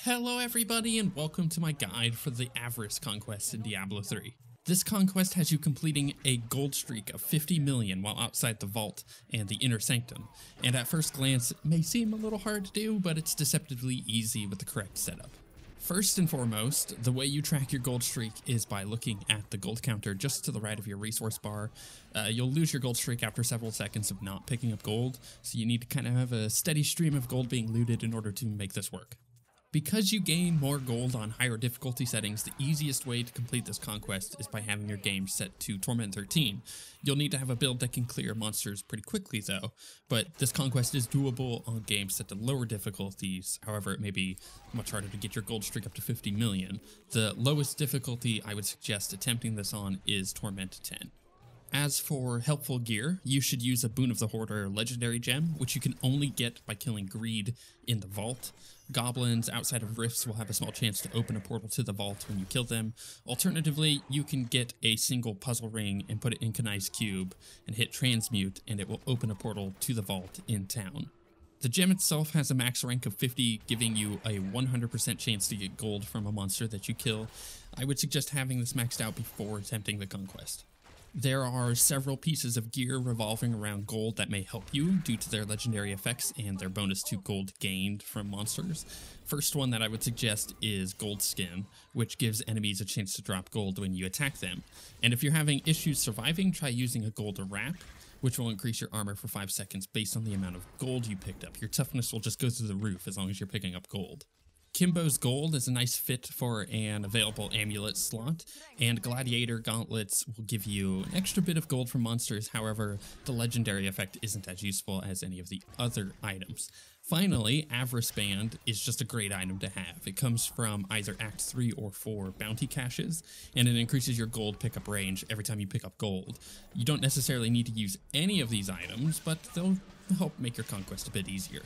Hello everybody and welcome to my guide for the Avarice Conquest in Diablo 3. This conquest has you completing a gold streak of 50 million while outside the vault and the inner sanctum, and at first glance it may seem a little hard to do, but it's deceptively easy with the correct setup. First and foremost, the way you track your gold streak is by looking at the gold counter just to the right of your resource bar. You'll lose your gold streak after several seconds of not picking up gold, so you need to kind of have a steady stream of gold being looted in order to make this work. Because you gain more gold on higher difficulty settings, the easiest way to complete this conquest is by having your game set to Torment 13. You'll need to have a build that can clear monsters pretty quickly though, but this conquest is doable on games set to lower difficulties. However, it may be much harder to get your gold streak up to 50 million. The lowest difficulty I would suggest attempting this on is Torment 10. As for helpful gear, you should use a Boon of the Hoarder legendary gem, which you can only get by killing greed in the vault. Goblins outside of rifts will have a small chance to open a portal to the vault when you kill them. Alternatively, you can get a single puzzle ring and put it in Kanai's cube and hit transmute, and it will open a portal to the vault in town. The gem itself has a max rank of 50, giving you a 100% chance to get gold from a monster that you kill. I would suggest having this maxed out before attempting the conquest. There are several pieces of gear revolving around gold that may help you due to their legendary effects and their bonus to gold gained from monsters. First one that I would suggest is Gold Skin, which gives enemies a chance to drop gold when you attack them. And if you're having issues surviving, try using a gold wrap, which will increase your armor for 5 seconds based on the amount of gold you picked up. Your toughness will just go through the roof as long as you're picking up gold. Kimbo's Gold is a nice fit for an available amulet slot, and Gladiator Gauntlets will give you an extra bit of gold from monsters. However, the legendary effect isn't as useful as any of the other items. Finally, Avarice Band is just a great item to have. It comes from either Act 3 or 4 bounty caches, and it increases your gold pickup range every time you pick up gold. You don't necessarily need to use any of these items, but they'll help make your conquest a bit easier.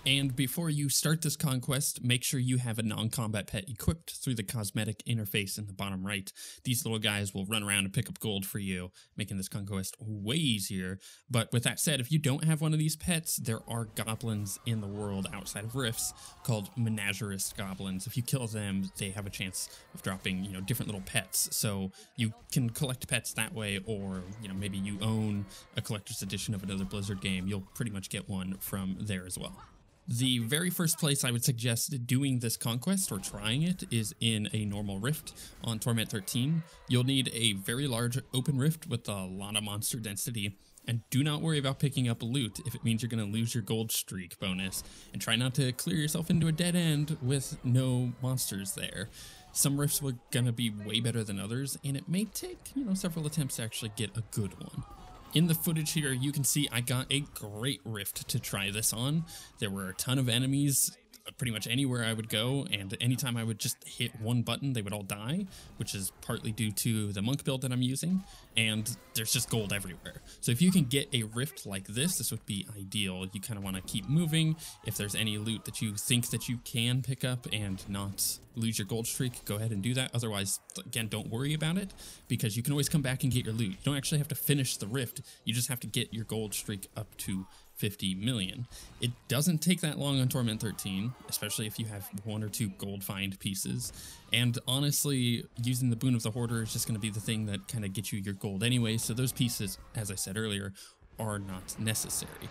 And before you start this conquest, make sure you have a non-combat pet equipped through the cosmetic interface in the bottom right. These little guys will run around and pick up gold for you, making this conquest way easier. But with that said, if you don't have one of these pets, there are goblins in the world outside of rifts called menagerist goblins. If you kill them, they have a chance of dropping, different little pets. So you can collect pets that way, or, maybe you own a collector's edition of another Blizzard game. You'll pretty much get one from there as well. The very first place I would suggest doing this conquest or trying it is in a normal rift on Torment 13. You'll need a very large open rift with a lot of monster density, and do not worry about picking up loot if it means you're going to lose your gold streak bonus, and try not to clear yourself into a dead end with no monsters there. Some rifts are going to be way better than others, and it may take, several attempts to actually get a good one. In the footage here, you can see I got a great rift to try this on. There were a ton of enemies pretty much anywhere I would go, and anytime I would just hit one button, they would all die, which is partly due to the monk build that I'm using, and there's just gold everywhere. So if you can get a rift like this would be ideal. You kind of want to keep moving. If there's any loot that you think that you can pick up and not lose your gold streak, go ahead and do that. Otherwise, again, don't worry about it, because you can always come back and get your loot. You don't actually have to finish the rift. You just have to get your gold streak up to 50 million. It doesn't take that long on Torment 13, especially if you have 1 or 2 gold find pieces. And honestly, using the Boon of the Hoarder is just going to be the thing that kind of gets you your gold anyway, so those pieces, as I said earlier, are not necessary.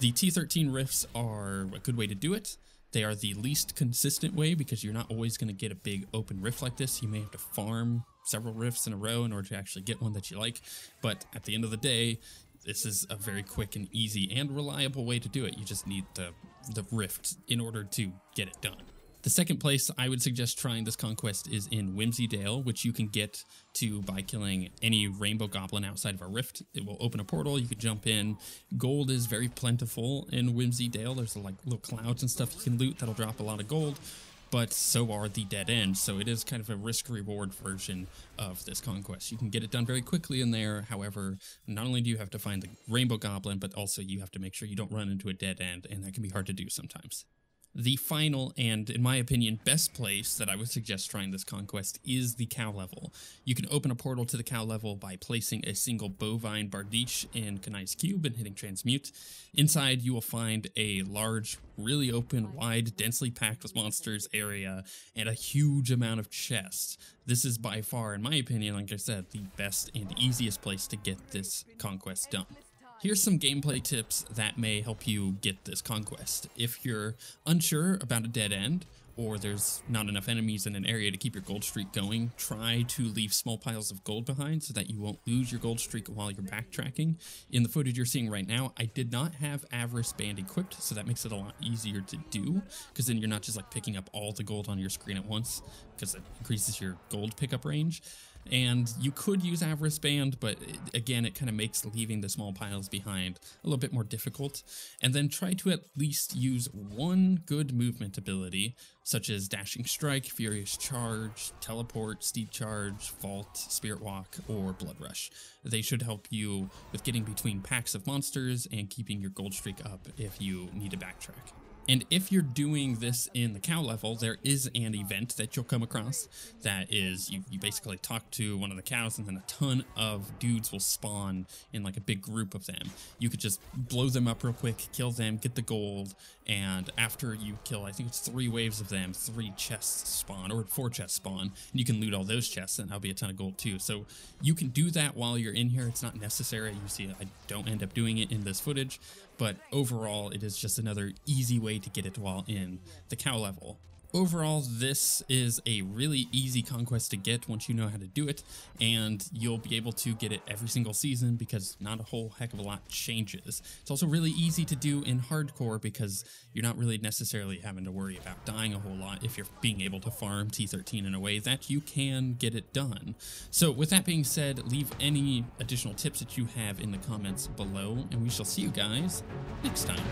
The T13 rifts are a good way to do it. They are the least consistent way because you're not always going to get a big open rift like this. You may have to farm several rifts in a row in order to actually get one that you like, but at the end of the day, this is a very quick and easy and reliable way to do it. You just need the rift in order to get it done. The second place I would suggest trying this conquest is in Whimsydale, which you can get to by killing any rainbow goblin outside of a rift. It will open a portal, you can jump in. Gold is very plentiful in Whimsydale. There's like little clouds and stuff you can loot that'll drop a lot of gold, but so are the dead ends, so it is kind of a risk-reward version of this conquest. You can get it done very quickly in there. However, not only do you have to find the rainbow goblin, but also you have to make sure you don't run into a dead end, and that can be hard to do sometimes. The final and, in my opinion, best place that I would suggest trying this conquest is the cow level. You can open a portal to the cow level by placing a single bovine bardiche in Kanai's cube and hitting transmute. Inside, you will find a large, really open, wide, densely packed with monsters area and a huge amount of chests. This is by far, in my opinion, like I said, the best and easiest place to get this conquest done. Here's some gameplay tips that may help you get this conquest. If you're unsure about a dead end, or there's not enough enemies in an area to keep your gold streak going, try to leave small piles of gold behind so that you won't lose your gold streak while you're backtracking. In the footage you're seeing right now, I did not have Avarice Band equipped, so that makes it a lot easier to do, because then you're not just like picking up all the gold on your screen at once, because it increases your gold pickup range. And you could use Avarice Band, but again, it kind of makes leaving the small piles behind a little bit more difficult. And then try to at least use one good movement ability, such as Dashing Strike, Furious Charge, Teleport, Steep Charge, Vault, Spirit Walk, or Blood Rush. They should help you with getting between packs of monsters and keeping your gold streak up if you need to backtrack. And if you're doing this in the cow level, there is an event that you'll come across that is, you basically talk to one of the cows and then a ton of dudes will spawn in like a big group of them. You could just blow them up real quick, kill them, get the gold, and after you kill, I think it's 3 waves of them, 3 chests spawn, or 4 chests spawn, and you can loot all those chests and that'll be a ton of gold too. So you can do that while you're in here. It's not necessary. You see, I don't end up doing it in this footage, but overall, it is just another easy way to get it while in the cow level. Overall, this is a really easy conquest to get once you know how to do it, and you'll be able to get it every single season because not a whole heck of a lot changes. It's also really easy to do in hardcore because you're not really necessarily having to worry about dying a whole lot if you're being able to farm T13 in a way that you can get it done. So with that being said, leave any additional tips that you have in the comments below, and we shall see you guys next time.